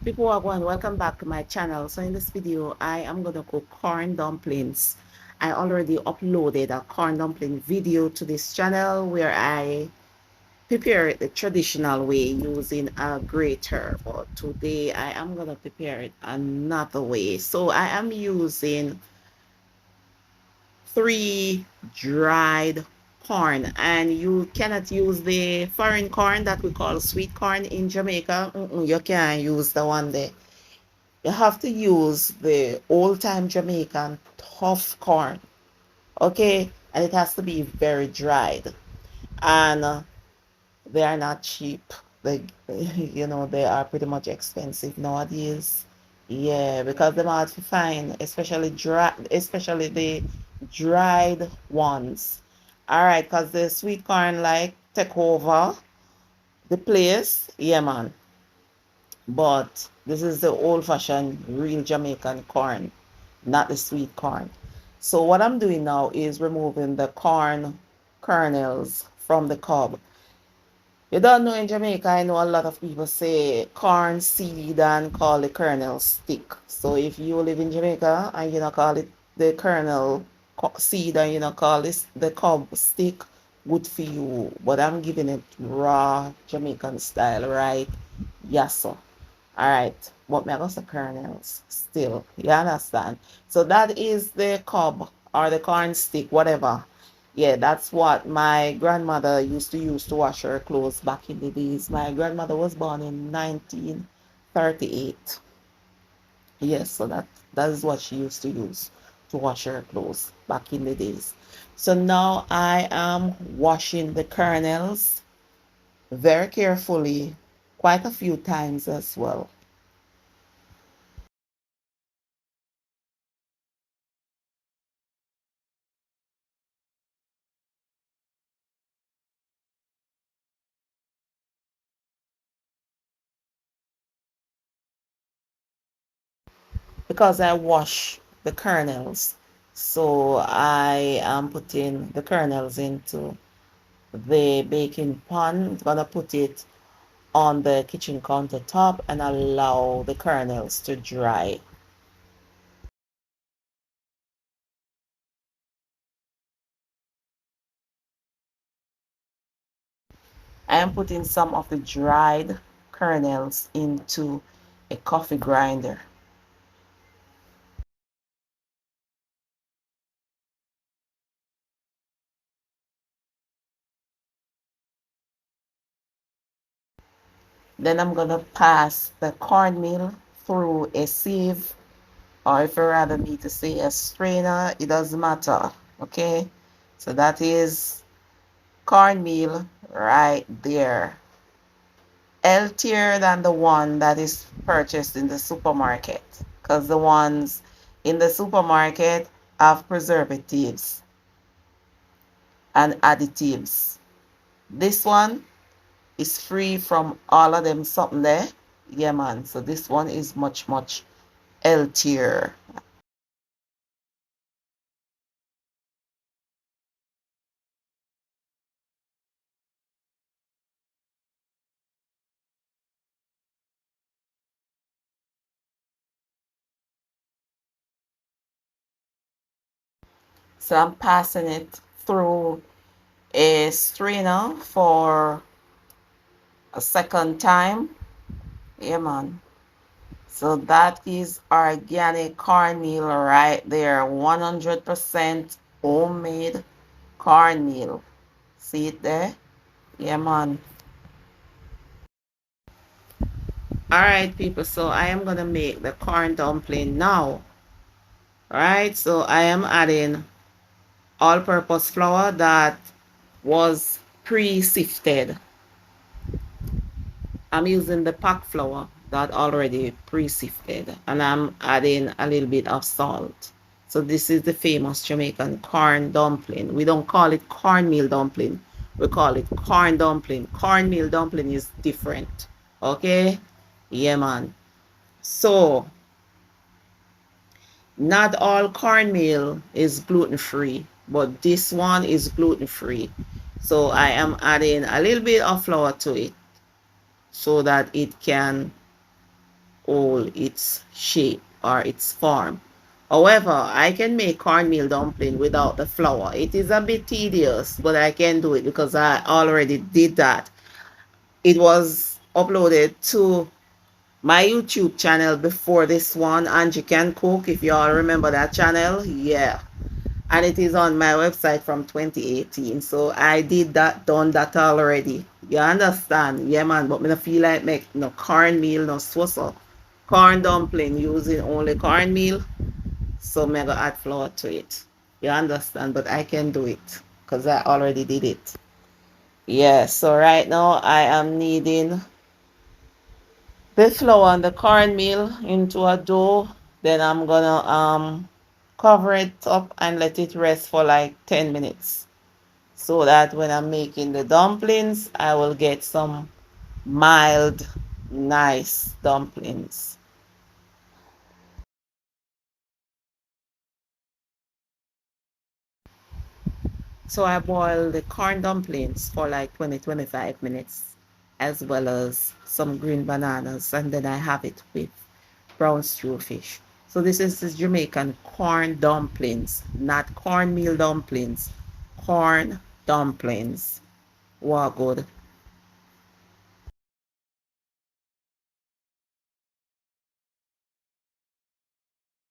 People are going, welcome back to my channel. So in this video, I am going to cook corn dumplings. I already uploaded a corn dumpling video to this channel where I prepare it the traditional way using a grater. But today I am going to prepare it another way. So I am using 3 dried corn, and you cannot use the foreign corn that we call sweet corn in Jamaica. You can't use the one there. You have to use the old time Jamaican tough corn, okay? And it has to be very dried. And they are not cheap. They, they are pretty much expensive nowadays. Yeah, because they're hard to find, especially the dried ones. All right, because the sweet corn like take over the place. Yeah, man. But this is the old-fashioned real Jamaican corn, not the sweet corn. So what I'm doing now is removing the corn kernels from the cob. You don't know, in Jamaica, I know a lot of people say corn seed and call the kernel stick. So if you live in Jamaica and you not call it the kernel seed and you not call this the cob stick, good for you. But I'm giving it raw Jamaican style, right? Yes, sir. All right, but me I got some kernels still. You understand? So that is the cob or the corn stick, whatever. Yeah, that's what my grandmother used to use to wash her clothes back in the days. My grandmother was born in 1938. Yes, so that is what she used to use to wash her clothes back in the days. So now I am washing the kernels very carefully, quite a few times as well. Because I wash the kernels. So I am putting the kernels into the baking pan. Gonna put it on the kitchen countertop and allow the kernels to dry. I am putting some of the dried kernels into a coffee grinder. Then I'm gonna pass the cornmeal through a sieve, or if you rather me to say a strainer, it doesn't matter. Okay, so that is cornmeal right there, healthier than the one that is purchased in the supermarket, because the ones in the supermarket have preservatives and additives. This one is free from all of them something there. Yeah, man, so this one is much healthier. So I'm passing it through a strainer for a second time. Yeah, man. So that is organic cornmeal right there. 100% homemade cornmeal. See it there? Yeah, man. All right, people. So I am going to make the corn dumpling now. All right. So I am adding all-purpose flour that was pre-sifted. I'm using the pack flour that already pre-sifted, and I'm adding a little bit of salt. So this is the famous Jamaican corn dumpling. We don't call it cornmeal dumpling. We call it corn dumpling. Cornmeal dumpling is different. Okay? Yeah, man. So not all cornmeal is gluten-free, but this one is gluten-free. So I am adding a little bit of flour to it so that it can all its shape or its form. However, I can make cornmeal dumpling without the flour. It is a bit tedious, but I can do it because I already did that. It was uploaded to my YouTube channel before this one, Angie Can Cook, if you all remember that channel. Yeah. And it is on my website from 2018. So I did that, done that already. You understand? Yeah, man. But me no feel like make no cornmeal, no so corn dumpling using only cornmeal. So me go add flour to it. You understand? But I can do it because I already did it. Yeah. So right now I am kneading the flour and the cornmeal into a dough. Then I'm gonna cover it up and let it rest for like 10 minutes, so that when I'm making the dumplings, I will get some mild, nice dumplings. So I boil the corn dumplings for like 20-25 minutes, as well as some green bananas, and then I have it with brown stew fish. So this is the Jamaican corn dumplings, not cornmeal dumplings, corn dumplings. Wow, good.